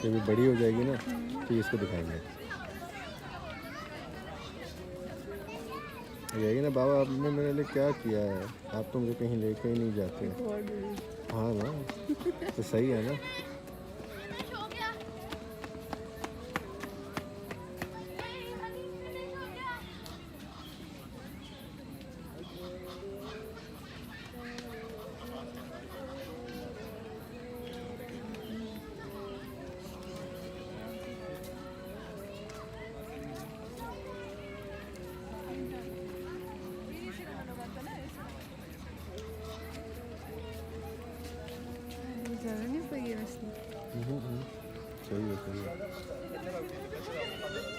जब ये बड़ी हो जाएगी ना तो ये इसको दिखाएंगे। यही ना बाबा, आपने मेरे लिए क्या किया है, आप तो मुझे कहीं लेके ही नहीं जाते। हाँ ना, तो सही है ना। ज़्यादा नहीं सही है वैसे। सही है, सही है।